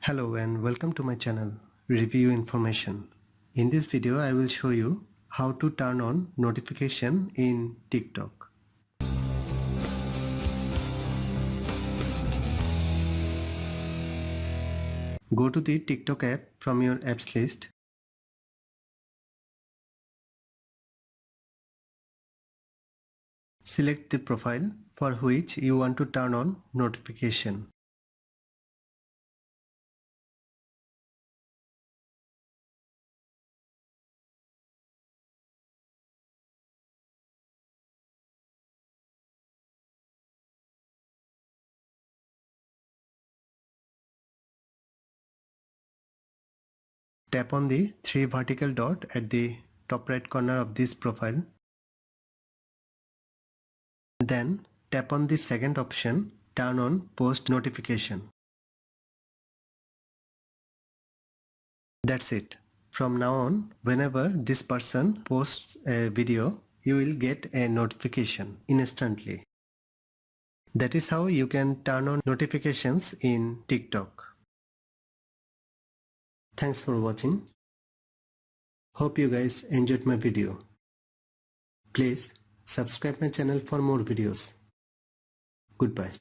Hello and welcome to my channel Review Information. In this video I will show you how to turn on notification in TikTok. Go to the TikTok app from your apps list. Select the profile for which you want to turn on notification. Tap on the three vertical dot at the top right corner of this profile. Then tap on the second option, turn on post notification. That's it. From now on, whenever this person posts a video, you will get a notification instantly. That is how you can turn on notifications in TikTok. Thanks for watching. Hope you guys enjoyed my video. Please subscribe my channel for more videos. Goodbye.